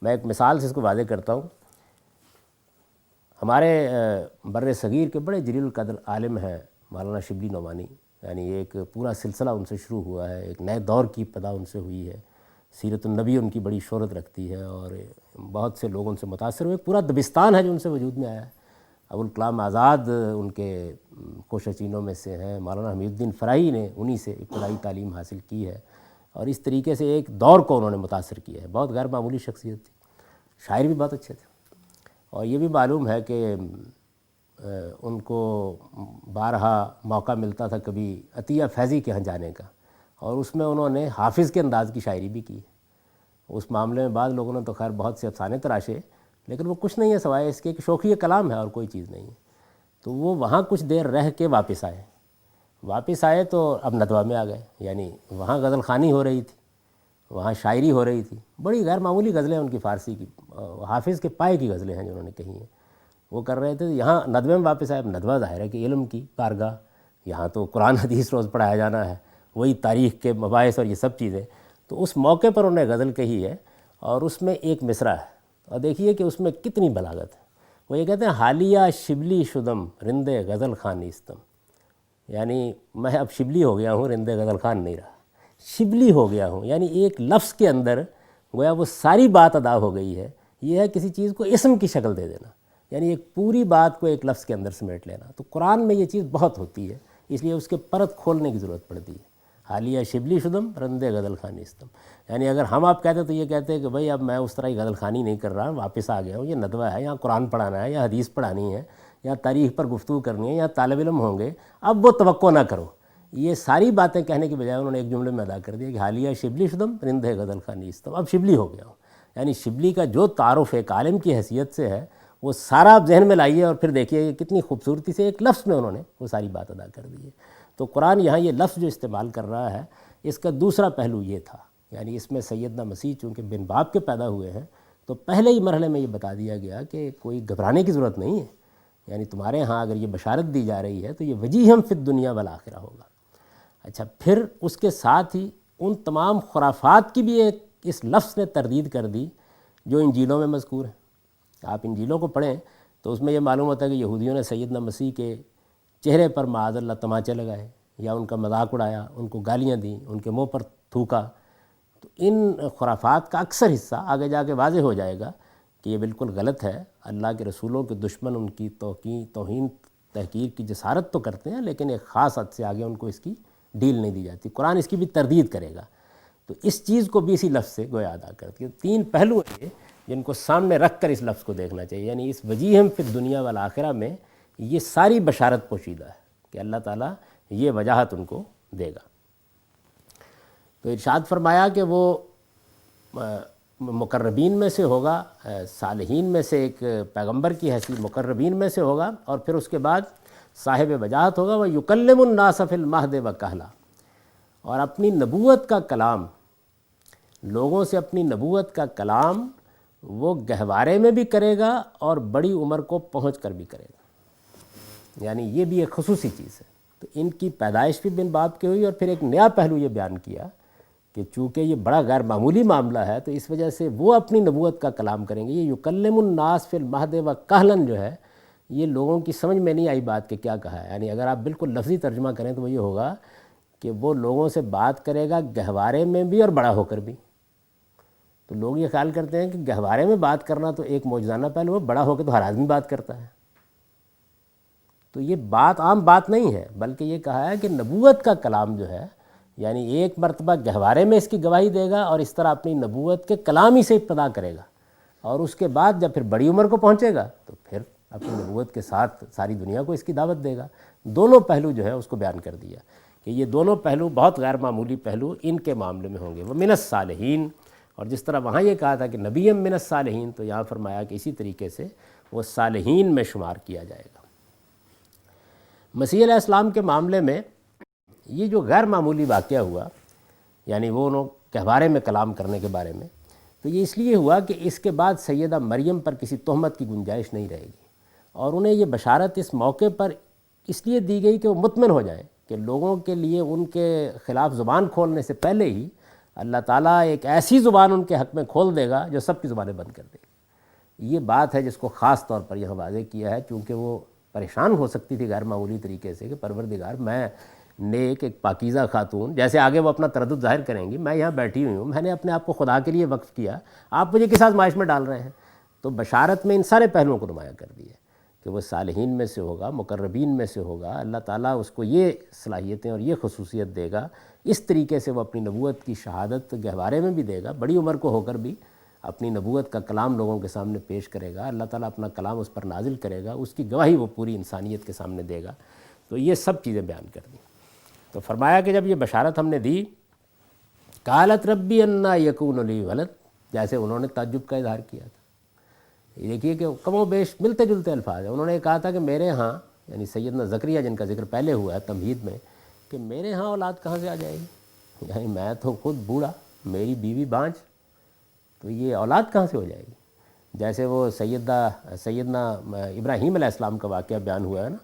میں ایک مثال سے اس کو واضح کرتا ہوں. ہمارے بر صغیر کے بڑے جلیل القدر عالم ہیں مولانا شبلی نعمانی. یعنی ایک پورا سلسلہ ان سے شروع ہوا ہے، ایک نئے دور کی ابتدا ان سے ہوئی ہے. سیرت النبی ان کی بڑی شہرت رکھتی ہے اور بہت سے لوگ ان سے متاثر ہوئے. پورا دبستان ہے جو ان سے وجود میں آیا ہے. ابوالکلام آزاد ان کے کوشچینوں میں سے ہیں. مولانا حمید الدین فرائی نے انہی سے ابتدائی تعلیم حاصل کی ہے اور اس طریقے سے ایک دور کو انہوں نے متاثر کیا ہے. بہت غیر معمولی شخصیت تھی. شاعر بھی بہت اچھے تھے اور یہ بھی معلوم ہے کہ ان کو بارہا موقع ملتا تھا کبھی عطیہ فیضی کے ہاں جانے کا اور اس میں انہوں نے حافظ کے انداز کی شاعری بھی کی. اس معاملے میں بعض لوگوں نے تو خیر بہت سے افسانے تراشے لیکن وہ کچھ نہیں ہے سوائے اس کے کہ شوخی کلام ہے اور کوئی چیز نہیں ہے. تو وہ وہاں کچھ دیر رہ کے واپس آئے تو اب ندوہ میں آ گئے. یعنی وہاں غزل خوانی ہو رہی تھی, وہاں شاعری ہو رہی تھی. بڑی غیر معمولی غزلیں ان کی فارسی کی, حافظ کے پائے کی غزلیں ہیں جو انہوں نے کہی ہیں, وہ کر رہے تھے. یہاں ندوے میں واپس آئے. اب ندوہ ظاہر ہے کہ علم کی بارگاہ, یہاں تو قرآن حدیث روز پڑھایا جانا ہے, وہی تاریخ کے مباحث اور یہ سب چیزیں. تو اس موقع پر انہوں نے غزل کہی ہے اور اس میں ایک مصرع ہے اور دیکھیے کہ اس میں کتنی بلاغت ہے. وہ یہ کہتے ہیں حالیہ شبلی شدم رند غزل خان نیستم. یعنی میں اب شبلی ہو گیا ہوں, رند غزل خان نہیں رہا, شبلی ہو گیا ہوں. یعنی ایک لفظ کے اندر گویا وہ ساری بات ادا ہو گئی ہے. یہ ہے کسی چیز کو اسم کی شکل دے دینا, یعنی ایک پوری بات کو ایک لفظ کے اندر سمیٹ لینا. تو قرآن میں یہ چیز بہت ہوتی ہے, اس لیے اس کے پرت کھولنے کی ضرورت پڑتی ہے. حالیہ شبلی شدم رند غزل خان نیستم. یعنی اگر ہم آپ کہتے تو یہ کہتے ہیں کہ بھئی اب میں اس طرح کی غزل خوانی نہیں کر رہا, واپس آ گیا ہوں, یہ ندوہ ہے, یہاں قرآن پڑھانا ہے یا حدیث پڑھانی ہے یا تاریخ پر گفتگو کرنی ہے یا طالب علم ہوں گے, اب وہ توقع نہ کرو. یہ ساری باتیں کہنے کی بجائے انہوں نے ایک جملے میں ادا کر دیا کہ حالیہ شبلی شدم رند غزل خان نیستم. اب شبلی ہو گیا ہوں. یعنی شبلی کا جو تعارف ایک عالم کی حیثیت سے ہے وہ سارا آپ ذہن میں لائیے اور پھر دیکھیے کہ کتنی خوبصورتی سے ایک لفظ میں انہوں نے وہ ساری بات ادا کر دی ہے. تو قرآن یہاں یہ لفظ جو استعمال کر رہا ہے اس کا دوسرا پہلو یہ تھا. یعنی اس میں سیدنا مسیح چونکہ بن باپ کے پیدا ہوئے ہیں تو پہلے ہی مرحلے میں یہ بتا دیا گیا کہ کوئی گھبرانے کی ضرورت نہیں ہے. یعنی تمہارے ہاں اگر یہ بشارت دی جا رہی ہے تو یہ وجیہم فی الدنیا والآخرہ ہوگا. اچھا, پھر اس کے ساتھ ہی ان تمام خرافات کی بھی ایک اس لفظ نے تردید کر دی جو انجیلوں میں مذکور ہیں. آپ انجیلوں کو پڑھیں تو اس میں یہ معلوم ہوتا ہے کہ یہودیوں نے سیدنا مسیح کے چہرے پر معاذ اللہ تماچے لگائے یا ان کا مذاق اڑایا, ان کو گالیاں دیں, ان کے منہ پر تھوکا. تو ان خرافات کا اکثر حصہ آگے جا کے واضح ہو جائے گا کہ یہ بالکل غلط ہے. اللہ کے رسولوں کے دشمن ان کی توہین تحقیر کی جسارت تو کرتے ہیں لیکن ایک خاص حد سے آگے ان کو اس کی ڈیل نہیں دی جاتی. قرآن اس کی بھی تردید کرے گا. تو اس چیز کو بھی اسی لفظ سے گویا ادا کرتی ہے. تین پہلو ہیں جن کو سامنے رکھ کر اس لفظ کو دیکھنا چاہیے. یعنی اس وجیہم فی الدنیا والآخرہ میں یہ ساری بشارت پوشیدہ ہے کہ اللہ تعالیٰ یہ وجاہت ان کو دے گا. تو ارشاد فرمایا کہ وہ مقربین میں سے ہوگا, صالحین میں سے ایک پیغمبر کی حیثیت مقربین میں سے ہوگا اور پھر اس کے بعد صاحب وجاہت ہوگا. وہ یکلم الناس فی المہد وکہلا, اور اپنی نبوت کا کلام لوگوں سے اپنی نبوت کا کلام وہ گہوارے میں بھی کرے گا اور بڑی عمر کو پہنچ کر بھی کرے گا. یعنی یہ بھی ایک خصوصی چیز ہے. تو ان کی پیدائش بھی بن باپ کی ہوئی اور پھر ایک نیا پہلو یہ بیان کیا کہ چونکہ یہ بڑا غیر معمولی معاملہ ہے تو اس وجہ سے وہ اپنی نبوت کا کلام کریں گے. یہ یکلم الناس فی المہد وکہلا جو ہے یہ لوگوں کی سمجھ میں نہیں آئی بات کہ کیا کہا ہے. یعنی اگر آپ بالکل لفظی ترجمہ کریں تو وہ یہ ہوگا کہ وہ لوگوں سے بات کرے گا گہوارے میں بھی اور بڑا ہو کر بھی. تو لوگ یہ خیال کرتے ہیں کہ گہوارے میں بات کرنا تو ایک معجزانہ پہلو ہے, بڑا ہو کے تو ہر آدمی بات کرتا ہے. تو یہ بات عام بات نہیں ہے بلکہ یہ کہا ہے کہ نبوت کا کلام جو ہے یعنی ایک مرتبہ گہوارے میں اس کی گواہی دے گا اور اس طرح اپنی نبوت کے کلام ہی سے ابتدا کرے گا اور اس کے بعد جب پھر بڑی عمر کو پہنچے گا تو پھر اپنی نبوت کے ساتھ ساری دنیا کو اس کی دعوت دے گا. دونوں پہلو جو ہے اس کو بیان کر دیا کہ یہ دونوں پہلو بہت غیر معمولی پہلو ان کے معاملے میں ہوں گے. وہ من الصالحین, اور جس طرح وہاں یہ کہا تھا کہ نبی من الصالحین تو یہاں فرمایا کہ اسی طریقے سے وہ صالحین میں شمار کیا جائے گا. مسیح علیہ السلام کے معاملے میں یہ جو غیر معمولی واقعہ ہوا یعنی وہ انہوں گہوارے میں کلام کرنے کے بارے میں, تو یہ اس لیے ہوا کہ اس کے بعد سیدہ مریم پر کسی تہمت کی گنجائش نہیں رہے گی اور انہیں یہ بشارت اس موقع پر اس لیے دی گئی کہ وہ مطمئن ہو جائیں کہ لوگوں کے لیے ان کے خلاف زبان کھولنے سے پہلے ہی اللہ تعالیٰ ایک ایسی زبان ان کے حق میں کھول دے گا جو سب کی زبانیں بند کر دے گی. یہ بات ہے جس کو خاص طور پر یہاں واضح کیا ہے چونکہ وہ پریشان ہو سکتی تھی غیر معمولی طریقے سے کہ پروردگار میں نیک، ایک پاکیزہ خاتون، جیسے آگے وہ اپنا تردد ظاہر کریں گی، میں یہاں بیٹھی ہوئی ہوں، میں نے اپنے آپ کو خدا کے لیے وقف کیا، آپ مجھے کس آزمائش میں ڈال رہے ہیں؟ تو بشارت میں ان سارے پہلوؤں کو نمایاں کر دیا کہ وہ صالحین میں سے ہوگا، مقربین میں سے ہوگا، اللہ تعالیٰ اس کو یہ صلاحیتیں اور یہ خصوصیت دے گا، اس طریقے سے وہ اپنی نبوت کی شہادت گہوارے میں بھی دے گا، بڑی عمر کو ہو کر بھی اپنی نبوت کا کلام لوگوں کے سامنے پیش کرے گا، اللہ تعالیٰ اپنا کلام اس پر نازل کرے گا، اس کی گواہی وہ پوری انسانیت کے سامنے دے گا۔ تو یہ سب چیزیں بیان کر دیں۔ تو فرمایا کہ جب یہ بشارت ہم نے دی، قالت ربی انا یکون لی ولد، جیسے انہوں نے تعجب کا اظہار کیا تھا۔ یہ دیکھیے کہ کم و بیش ملتے جلتے الفاظ ہیں۔ انہوں نے کہا تھا کہ میرے ہاں، یعنی سیدنا زکریا جن کا ذکر پہلے ہوا ہے تمہید میں، کہ میرے ہاں اولاد کہاں سے آ جائے گی؟ یعنی میں تو خود بوڑھا، میری بیوی بانجھ، تو یہ اولاد کہاں سے ہو جائے گی؟ جیسے وہ سیدنا ابراہیم علیہ السلام کا واقعہ بیان ہوا ہے نا،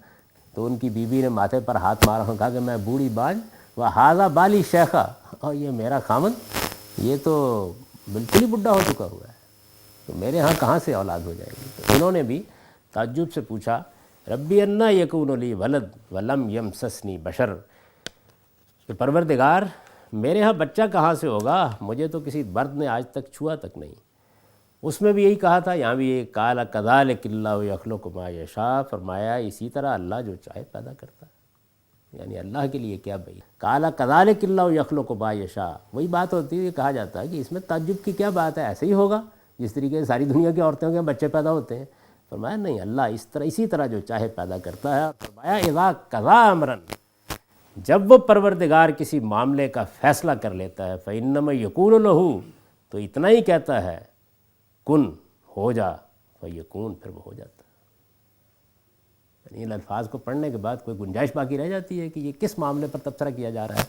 تو ان کی بیوی نے ماتھے پر ہاتھ مارا اور کہا کہ میں بوڑھی بانجھ وہذا بالی شیخہ، اور یہ میرا خامند یہ تو بالکل ہی بڈھا ہو چکا ہوا ہے، تو میرے ہاں کہاں سے اولاد ہو جائے گی؟ تو انہوں نے بھی تعجب سے پوچھا ربی انا یکون لی ولد ولم یمسسنی بشر، کہ پروردگار میرے ہاں بچہ کہاں سے ہوگا، مجھے تو کسی مرد نے آج تک چھوا تک نہیں۔ اس میں بھی یہی کہا تھا، یہاں بھی یہ قال کذالک اللہ یخلق ما یشاء، فرمایا اسی طرح اللہ جو چاہے پیدا کرتا ہے، یعنی اللہ کے لیے کیا بھائی، قال کذالک اللہ یخلق ما یشاء، وہی بات ہوتی ہے، یہ کہا جاتا ہے کہ اس میں تعجب کی کیا بات ہے، ایسے ہی ہوگا جس طریقے سے ساری دنیا کی عورتوں کے بچے پیدا ہوتے ہیں۔ فرمایا نہیں، اللہ اسی طرح جو چاہے پیدا کرتا ہے۔ فرمایا اذا قضا امرا، جب وہ پروردگار کسی معاملے کا فیصلہ کر لیتا ہے، فإنما یکون لہ، تو اتنا ہی کہتا ہے کن، ہو جا، فیکون، پھر وہ ہو جاتا ہے۔ یعنی ان الفاظ کو پڑھنے کے بعد کوئی گنجائش باقی رہ جاتی ہے کہ یہ کس معاملے پر تبصرہ کیا جا رہا ہے؟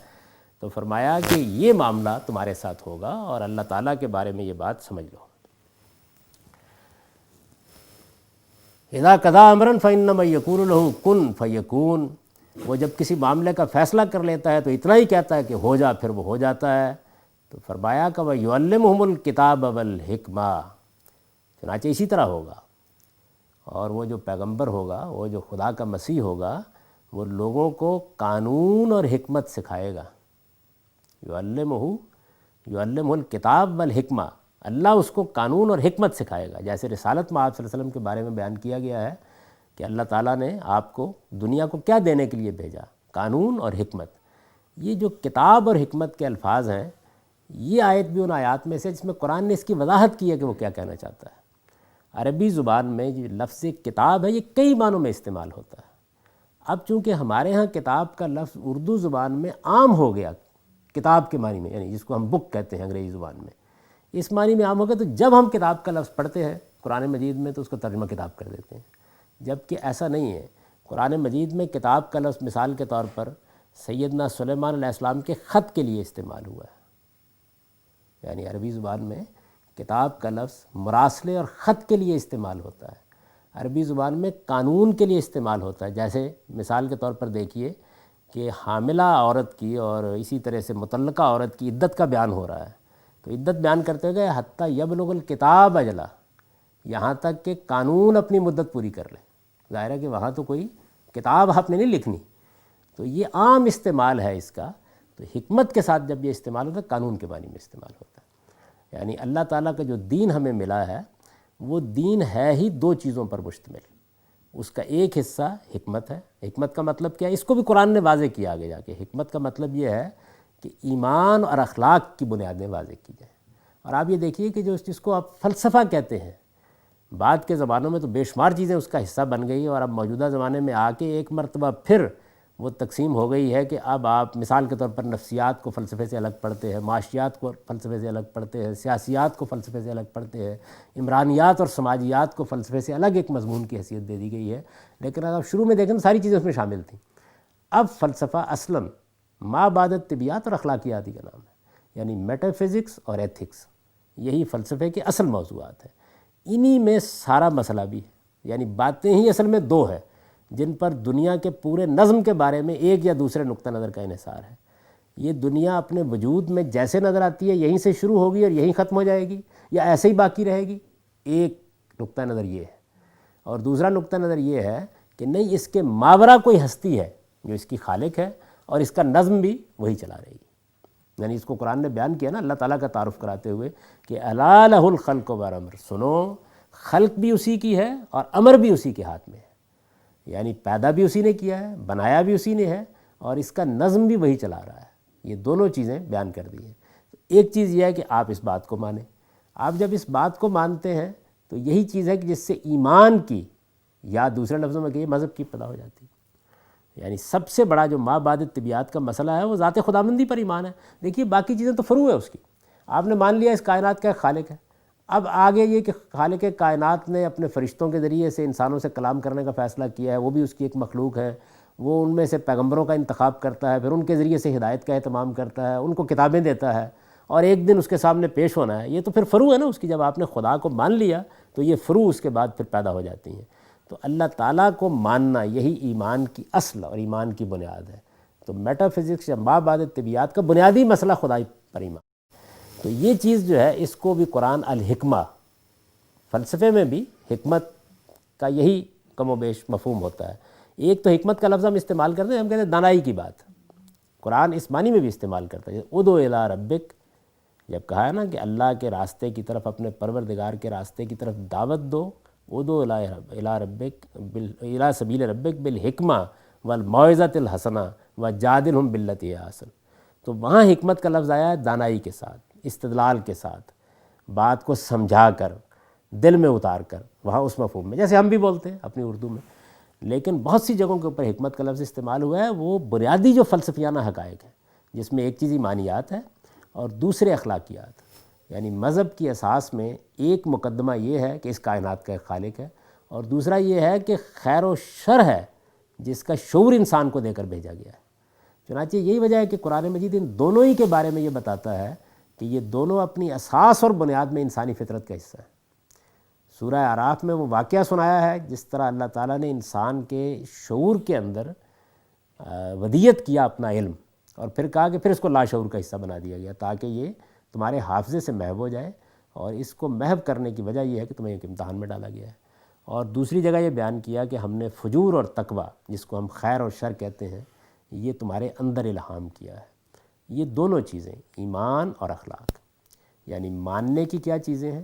تو فرمایا کہ یہ معاملہ تمہارے ساتھ ہوگا، اور اللہ تعالیٰ کے بارے میں یہ بات سمجھ لو۔ اذا قضا امرا فانما یقول له کن فیکون، وہ جب کسی معاملے کا فیصلہ کر لیتا ہے تو اتنا ہی کہتا ہے کہ ہو جا، پھر وہ ہو جاتا ہے۔ تو فرمایا کہ وَيُعَلِّمُهُمُ الْكِتَابَ وَالْحِکْمَةَ، چنانچہ اسی طرح ہوگا، اور وہ جو پیغمبر ہوگا، وہ جو خدا کا مسیح ہوگا، وہ لوگوں کو قانون اور حکمت سکھائے گا۔ یعلمہ الکتاب والحکمہ، اللہ اس کو قانون اور حکمت سکھائے گا۔ جیسے رسالت میں آپ صلی اللہ علیہ وسلم کے بارے میں بیان کیا گیا ہے کہ اللہ تعالیٰ نے آپ کو دنیا کو کیا دینے کے لیے بھیجا، قانون اور حکمت۔ یہ جو کتاب اور حکمت کے الفاظ ہیں، یہ آیت بھی ان آیات میں سے جس میں قرآن نے اس کی وضاحت کی ہے کہ وہ کیا کہنا چاہتا ہے۔ عربی زبان میں یہ لفظ کتاب ہے، یہ کئی معنوں میں استعمال ہوتا ہے۔ اب چونکہ ہمارے ہاں کتاب کا لفظ اردو زبان میں عام ہو گیا، کتاب کے معنی میں، یعنی جس کو ہم بک کہتے ہیں انگریزی زبان میں، اس معنی میں عام ہو گیا، تو جب ہم کتاب کا لفظ پڑھتے ہیں قرآن مجید میں تو اس کو ترجمہ کتاب کر دیتے ہیں، جبکہ ایسا نہیں ہے۔ قرآن مجید میں کتاب کا لفظ مثال کے طور پر سیدنا سلیمان علیہ السلام کے خط کے لیے استعمال ہوا ہے، یعنی عربی زبان میں کتاب کا لفظ مراسلے اور خط کے لیے استعمال ہوتا ہے، عربی زبان میں قانون کے لیے استعمال ہوتا ہے۔ جیسے مثال کے طور پر دیکھیے کہ حاملہ عورت کی اور اسی طرح سے مطلقہ عورت کی عدت کا بیان ہو رہا ہے، تو عدت بیان کرتے گئے حتیٰ یبلغ الکتاب اجلہ، یہاں تک کہ قانون اپنی مدت پوری کر لے۔ ظاہر ہے کہ وہاں تو کوئی کتاب آپ نے نہیں لکھنی، تو یہ عام استعمال ہے اس کا۔ تو حکمت کے ساتھ جب یہ استعمال ہوتا ہے، قانون کے معنی میں استعمال ہوتا ہے۔ یعنی اللہ تعالیٰ کا جو دین ہمیں ملا ہے، وہ دین ہے ہی دو چیزوں پر مشتمل۔ اس کا ایک حصہ حکمت ہے۔ حکمت کا مطلب کیا ہے؟ اس کو بھی قرآن نے واضح کیا آگے جا کے۔ حکمت کا مطلب یہ ہے کہ ایمان اور اخلاق کی بنیادیں واضح کی جائیں۔ اور آپ یہ دیکھیے کہ جو جس کو آپ فلسفہ کہتے ہیں، بعد کے زمانوں میں تو بے شمار چیزیں اس کا حصہ بن گئی، اور اب موجودہ زمانے میں آ کے ایک مرتبہ پھر وہ تقسیم ہو گئی ہے کہ اب آپ مثال کے طور پر نفسیات کو فلسفے سے الگ پڑھتے ہیں، معاشیات کو فلسفے سے الگ پڑھتے ہیں، سیاسیات کو فلسفے سے الگ پڑھتے ہیں، عمرانیات اور سماجیات کو فلسفے سے الگ ایک مضمون کی حیثیت دے دی گئی ہے۔ لیکن اگر آپ شروع میں دیکھیں تو ساری چیزیں اس میں شامل تھیں۔ اب فلسفہ اصلاً ما بعد طبیعیات اور اخلاقیات کا نام ہے، یعنی میٹا فزکس اور ایتھکس، یہی فلسفے کے اصل موضوعات ہیں۔ انہی میں سارا مسئلہ بھی ہے، یعنی باتیں ہی اصل میں دو ہیں جن پر دنیا کے پورے نظم کے بارے میں ایک یا دوسرے نقطہ نظر کا انحصار ہے۔ یہ دنیا اپنے وجود میں جیسے نظر آتی ہے یہیں سے شروع ہوگی اور یہیں ختم ہو جائے گی، یا ایسے ہی باقی رہے گی، ایک نقطہ نظر یہ ہے۔ اور دوسرا نقطہ نظر یہ ہے کہ نہیں، اس کے ماورا کوئی ہستی ہے جو اس کی خالق ہے، اور اس کا نظم بھی وہی چلا رہی ہے۔ یعنی اس کو قرآن نے بیان کیا نا اللہ تعالیٰ کا تعارف کراتے ہوئے کہ الا لہ الخلق والامر، سنو خلق بھی اسی کی ہے اور امر بھی اسی کے ہاتھ میں ہے، یعنی پیدا بھی اسی نے کیا ہے، بنایا بھی اسی نے ہے، اور اس کا نظم بھی وہی چلا رہا ہے۔ یہ دونوں چیزیں بیان کر دی ہیں۔ ایک چیز یہ ہے کہ آپ اس بات کو مانیں، آپ جب اس بات کو مانتے ہیں تو یہی چیز ہے کہ جس سے ایمان کی، یا دوسرے لفظوں میں کہیے مذہب کی پیدا ہو جاتی ہے۔ یعنی سب سے بڑا جو ما بعد طبیعت کا مسئلہ ہے وہ ذات خداوندی پر ایمان ہے۔ دیکھیے باقی چیزیں تو فروع ہے اس کی، آپ نے مان لیا اس کائنات کا ایک خالق ہے، اب آگے یہ کہ خالق کائنات نے اپنے فرشتوں کے ذریعے سے انسانوں سے کلام کرنے کا فیصلہ کیا ہے، وہ بھی اس کی ایک مخلوق ہے، وہ ان میں سے پیغمبروں کا انتخاب کرتا ہے، پھر ان کے ذریعے سے ہدایت کا اہتمام کرتا ہے، ان کو کتابیں دیتا ہے، اور ایک دن اس کے سامنے پیش ہونا ہے۔ یہ تو پھر فروع ہے نا اس کی، جب آپ نے خدا کو مان لیا تو یہ فروع اس کے بعد پھر پیدا ہو جاتی ہیں۔ تو اللہ تعالیٰ کو ماننا یہی ایمان کی اصل اور ایمان کی بنیاد ہے۔ تو میٹا فزکس یا ما بعد طبیعت کا بنیادی مسئلہ خدائی پر ایمان۔ تو یہ چیز جو ہے اس کو بھی قرآن الحکمہ، فلسفے میں بھی حکمت کا یہی کم و بیش مفہوم ہوتا ہے۔ ایک تو حکمت کا لفظ ہم استعمال کرتے ہیں، ہم کہتے ہیں دانائی کی بات، قرآن اس معنی میں بھی استعمال کرتا ہے۔ ادعو الی ربک، جب کہا ہے نا کہ اللہ کے راستے کی طرف، اپنے پروردگار کے راستے کی طرف دعوت دو، ادعو الی ربک الی سبیل ربک بالحکمہ والموعظۃ الحسنہ وجادلہم باللتی ہی احسن۔ تو وہاں حکمت کا لفظ آیا ہے دانائی کے ساتھ، استدلال کے ساتھ، بات کو سمجھا کر، دل میں اتار کر، وہاں اس مفہوم میں جیسے ہم بھی بولتے ہیں اپنی اردو میں۔ لیکن بہت سی جگہوں کے اوپر حکمت کا لفظ استعمال ہوا ہے، وہ بنیادی جو فلسفیانہ حقائق ہیں، جس میں ایک چیز ایمانیات ہے اور دوسرے اخلاقیات۔ یعنی مذہب کی اساس میں ایک مقدمہ یہ ہے کہ اس کائنات کا ایک خالق ہے، اور دوسرا یہ ہے کہ خیر و شر ہے جس کا شعور انسان کو دے کر بھیجا گیا ہے۔ چنانچہ یہی وجہ ہے کہ قرآن مجید ان دونوں ہی کے بارے میں یہ بتاتا ہے کہ یہ دونوں اپنی اساس اور بنیاد میں انسانی فطرت کا حصہ ہے۔ سورہ اعراف میں وہ واقعہ سنایا ہے جس طرح اللہ تعالیٰ نے انسان کے شعور کے اندر ودیت کیا اپنا علم، اور پھر کہا کہ پھر اس کو لاشعور کا حصہ بنا دیا گیا تاکہ یہ تمہارے حافظے سے محو ہو جائے، اور اس کو محو کرنے کی وجہ یہ ہے کہ تمہیں ایک امتحان میں ڈالا گیا ہے۔ اور دوسری جگہ یہ بیان کیا کہ ہم نے فجور اور تقوی، جس کو ہم خیر اور شر کہتے ہیں، یہ تمہارے اندر الہام کیا ہے۔ یہ دونوں چیزیں، ایمان اور اخلاق، یعنی ماننے کی کیا چیزیں ہیں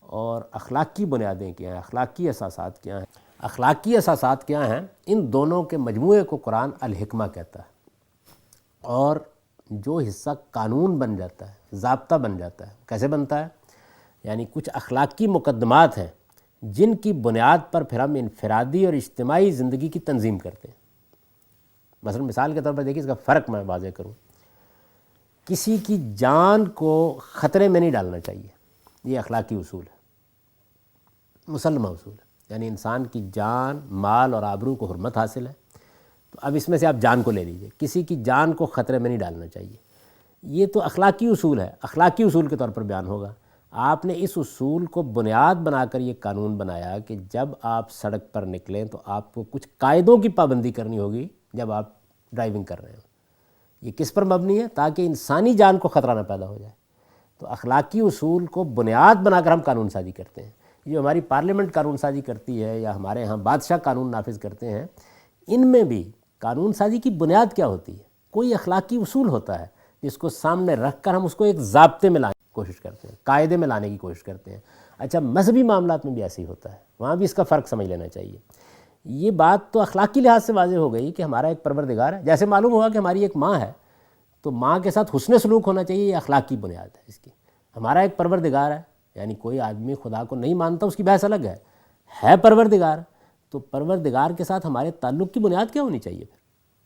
اور اخلاق کی بنیادیں کیا ہیں، اخلاقی اساسات کیا ہیں۔ اخلاقی اساسات کیا ہیں، ان دونوں کے مجموعے کو قرآن الحکمہ کہتا ہے، اور جو حصہ قانون بن جاتا ہے، ضابطہ بن جاتا ہے، کیسے بنتا ہے؟ یعنی کچھ اخلاقی مقدمات ہیں جن کی بنیاد پر پھر ہم انفرادی اور اجتماعی زندگی کی تنظیم کرتے ہیں۔ مثلا مثال کے طور پر دیکھیے، اس کا فرق میں واضح کروں، کسی کی جان کو خطرے میں نہیں ڈالنا چاہیے، یہ اخلاقی اصول ہے، مسلمہ اصول ہے۔ یعنی انسان کی جان، مال اور آبرو کو حرمت حاصل ہے، تو اب اس میں سے آپ جان کو لے لیجئے، کسی کی جان کو خطرے میں نہیں ڈالنا چاہیے۔ یہ تو اخلاقی اصول ہے، اخلاقی اصول کے طور پر بیان ہوگا۔ آپ نے اس اصول کو بنیاد بنا کر یہ قانون بنایا کہ جب آپ سڑک پر نکلیں تو آپ کو کچھ قاعدوں کی پابندی کرنی ہوگی جب آپ ڈرائیونگ کر رہے ہوں۔ یہ کس پر مبنی ہے؟ تاکہ انسانی جان کو خطرہ نہ پیدا ہو جائے۔ تو اخلاقی اصول کو بنیاد بنا کر ہم قانون سازی کرتے ہیں۔ جو ہماری پارلیمنٹ قانون سازی کرتی ہے یا ہمارے ہاں بادشاہ قانون نافذ کرتے ہیں، ان میں بھی قانون سازی کی بنیاد کیا ہوتی ہے؟ کوئی اخلاقی اصول ہوتا ہے جس کو سامنے رکھ کر ہم اس کو ایک ضابطے میں لانے کی کوشش کرتے ہیں، قاعدے میں لانے کی کوشش کرتے ہیں۔ اچھا، مذہبی معاملات میں بھی ایسے ہی ہوتا ہے، وہاں بھی اس کا فرق سمجھ لینا چاہیے۔ یہ بات تو اخلاقی لحاظ سے واضح ہو گئی کہ ہمارا ایک پروردگار ہے، جیسے معلوم ہوا کہ ہماری ایک ماں ہے تو ماں کے ساتھ حسن سلوک ہونا چاہیے، یہ اخلاقی بنیاد ہے اس کی۔ ہمارا ایک پروردگار ہے، یعنی کوئی آدمی خدا کو نہیں مانتا، اس کی بحث الگ ہے پروردگار، تو پروردگار کے ساتھ ہمارے تعلق کی بنیاد کیا ہونی چاہیے پھر؟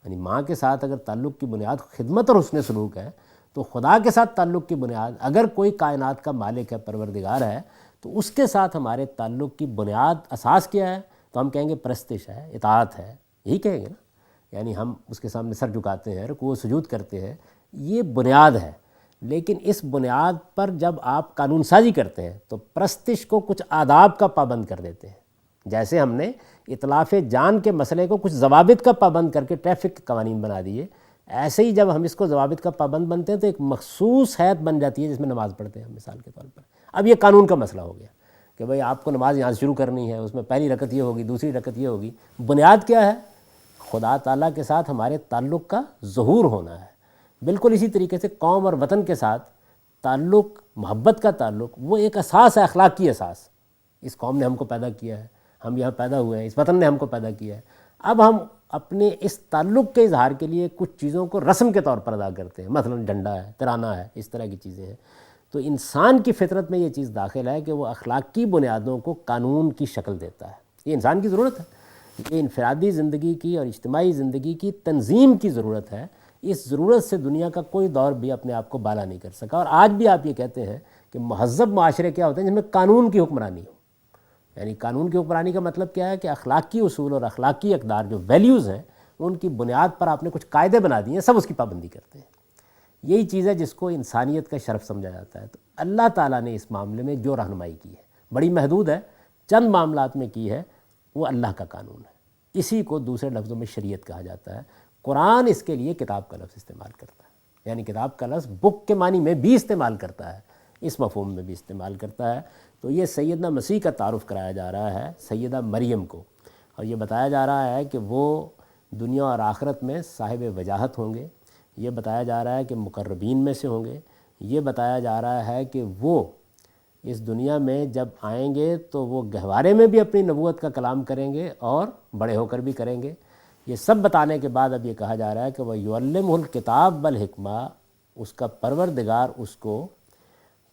یعنی ماں کے ساتھ اگر تعلق کی بنیاد خدمت اور حسن سلوک ہے، تو خدا کے ساتھ تعلق کی بنیاد، اگر کوئی کائنات کا مالک ہے، پروردگار ہے، تو اس کے ساتھ ہمارے تعلق کی بنیاد، اساس کیا ہے؟ تو ہم کہیں گے پرستش ہے، اطاعت ہے، یہی کہیں گے نا۔ یعنی ہم اس کے سامنے سر جھکاتے ہیں، رکوع و سجود کرتے ہیں، یہ بنیاد ہے۔ لیکن اس بنیاد پر جب آپ قانون سازی کرتے ہیں تو پرستش کو کچھ آداب کا پابند کر دیتے ہیں۔ جیسے ہم نے اتلاف جان کے مسئلے کو کچھ ضوابط کا پابند کر کے ٹریفک کے قوانین بنا دیے، ایسے ہی جب ہم اس کو ضوابط کا پابند بنتے ہیں تو ایک مخصوص حیت بن جاتی ہے جس میں نماز پڑھتے ہیں ہم، مثال کے طور پر۔ اب یہ قانون کا مسئلہ ہو گیا کہ بھئی آپ کو نماز یہاں سے شروع کرنی ہے، اس میں پہلی رکعت یہ ہوگی، دوسری رکعت یہ ہوگی۔ بنیاد کیا ہے؟ خدا تعالیٰ کے ساتھ ہمارے تعلق کا ظہور ہونا ہے۔ بالکل اسی طریقے سے قوم اور وطن کے ساتھ تعلق، محبت کا تعلق، وہ ایک اساس ہے، اخلاقی اساس۔ اس قوم نے ہم کو پیدا کیا ہے، ہم یہاں پیدا ہوئے ہیں، اس وطن نے ہم کو پیدا کیا ہے۔ اب ہم اپنے اس تعلق کے اظہار کے لیے کچھ چیزوں کو رسم کے طور پر ادا کرتے ہیں، مثلا ڈنڈا ہے، ترانہ ہے، اس طرح کی چیزیں ہیں۔ تو انسان کی فطرت میں یہ چیز داخل ہے کہ وہ اخلاقی بنیادوں کو قانون کی شکل دیتا ہے۔ یہ انسان کی ضرورت ہے، یہ انفرادی زندگی کی اور اجتماعی زندگی کی تنظیم کی ضرورت ہے۔ اس ضرورت سے دنیا کا کوئی دور بھی اپنے آپ کو بالا نہیں کر سکا، اور آج بھی آپ یہ کہتے ہیں کہ مہذب معاشرے کیا ہوتے ہیں جن میں قانون کی حکمرانی ہو۔ یعنی قانون کی حکمرانی کا مطلب کیا ہے کہ اخلاقی اصول اور اخلاقی اقدار جو ویلیوز ہیں ان کی بنیاد پر آپ نے کچھ قاعدے بنا دیے ہیں، سب اس کی پابندی کرتے ہیں۔ یہی چیز ہے جس کو انسانیت کا شرف سمجھا جاتا ہے۔ تو اللہ تعالیٰ نے اس معاملے میں جو رہنمائی کی ہے بڑی محدود ہے، چند معاملات میں کی ہے، وہ اللہ کا قانون ہے۔ اسی کو دوسرے لفظوں میں شریعت کہا جاتا ہے۔ قرآن اس کے لیے کتاب کا لفظ استعمال کرتا ہے، یعنی کتاب کا لفظ بک کے معنی میں بھی استعمال کرتا ہے، اس مفہوم میں بھی استعمال کرتا ہے۔ تو یہ سیدنا مسیح کا تعارف کرایا جا رہا ہے سیدہ مریم کو، اور یہ بتایا جا رہا ہے کہ وہ دنیا اور آخرت میں صاحب وجاہت ہوں گے، یہ بتایا جا رہا ہے کہ مقربین میں سے ہوں گے، یہ بتایا جا رہا ہے کہ وہ اس دنیا میں جب آئیں گے تو وہ گہوارے میں بھی اپنی نبوت کا کلام کریں گے اور بڑے ہو کر بھی کریں گے۔ یہ سب بتانے کے بعد اب یہ کہا جا رہا ہے کہ وہ یعلمہ الکتاب والحکمہ، اس کا پروردگار اس کو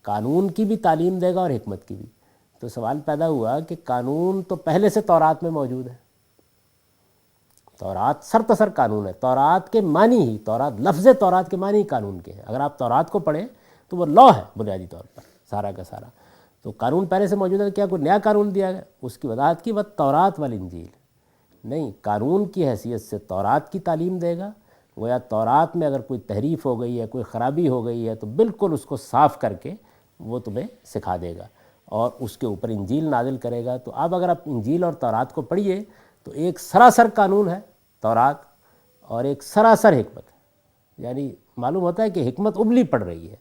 قانون کی بھی تعلیم دے گا اور حکمت کی بھی۔ تو سوال پیدا ہوا کہ قانون تو پہلے سے تورات میں موجود ہے، تورات سرتسر قانون ہے، تورات کے معنی ہی، تورات لفظ تورات کے معنی ہی قانون کے ہیں۔ اگر آپ تورات کو پڑھیں تو وہ لا ہے بنیادی طور پر سارا کا سارا۔ تو قانون پہلے سے موجود ہے، کیا کوئی نیا قانون دیا گیا؟ اس کی وضاحت کی وہ تورات والانجیل، نہیں، قانون کی حیثیت سے تورات کی تعلیم دے گا۔ گویا تورات میں اگر کوئی تحریف ہو گئی ہے، کوئی خرابی ہو گئی ہے، تو بالکل اس کو صاف کر کے وہ تمہیں سکھا دے گا، اور اس کے اوپر انجیل نازل کرے گا۔ تو اب اگر آپ انجیل اور تورات کو پڑھیے تو ایک سراسر قانون ہے تورات، اور ایک سراسر حکمت ہے، یعنی معلوم ہوتا ہے کہ حکمت ابلی پڑ رہی ہے۔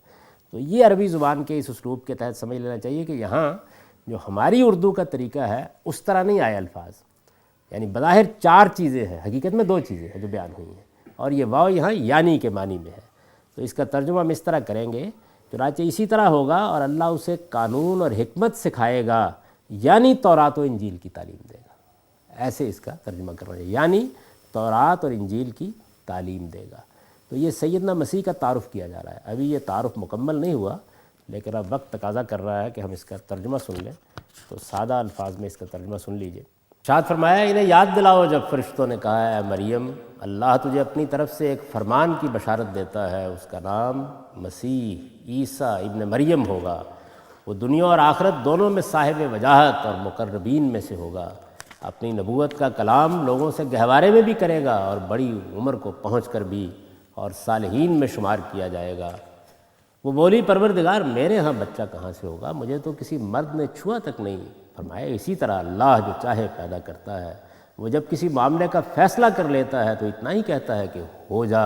تو یہ عربی زبان کے اس اسلوب کے تحت سمجھ لینا چاہیے کہ یہاں جو ہماری اردو کا طریقہ ہے اس طرح نہیں آئے الفاظ، یعنی بظاہر چار چیزیں ہیں، حقیقت میں دو چیزیں ہیں جو بیان ہوئی ہیں، اور یہ واو یہاں یعنی کے معنی میں ہے۔ تو اس کا ترجمہ ہم اس طرح کریں گے، چنانچہ اسی طرح ہوگا، اور اللہ اسے قانون اور حکمت سکھائے گا، یعنی تورات و انجیل کی تعلیم دے گا۔ ایسے اس کا ترجمہ کرنا ہے، یعنی تورات اور انجیل کی تعلیم دے گا۔ تو یہ سیدنا مسیح کا تعارف کیا جا رہا ہے۔ ابھی یہ تعارف مکمل نہیں ہوا، لیکن اب وقت تقاضا کر رہا ہے کہ ہم اس کا ترجمہ سن لیں۔ تو سادہ الفاظ میں اس کا ترجمہ سن لیجئے۔ ارشاد فرمایا، انہیں یاد دلاؤ جب فرشتوں نے کہا ہے، اے مریم، اللہ تجھے اپنی طرف سے ایک فرمان کی بشارت دیتا ہے، اس کا نام مسیح عیسیٰ ابن مریم ہوگا، وہ دنیا اور آخرت دونوں میں صاحب وجاہت اور مقربین میں سے ہوگا، اپنی نبوت کا کلام لوگوں سے گہوارے میں بھی کرے گا اور بڑی عمر کو پہنچ کر بھی اور صالحین میں شمار کیا جائے گا۔ وہ بولی، پروردگار میرے ہاں بچہ کہاں سے ہوگا؟ مجھے تو کسی مرد نے چھوا تک نہیں۔ فرمایا، اسی طرح اللہ جو چاہے پیدا کرتا ہے، وہ جب کسی معاملے کا فیصلہ کر لیتا ہے تو اتنا ہی کہتا ہے کہ ہو جا،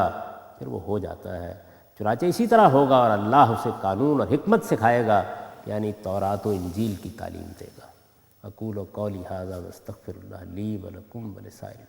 پھر وہ ہو جاتا ہے۔ چنانچہ اسی طرح ہوگا، اور اللہ اسے قانون اور حکمت سکھائے گا، یعنی تورات و انجیل کی تعلیم دے گا۔ اقول قولی ھذا واستغفر اللہ لی ولکم ولسائر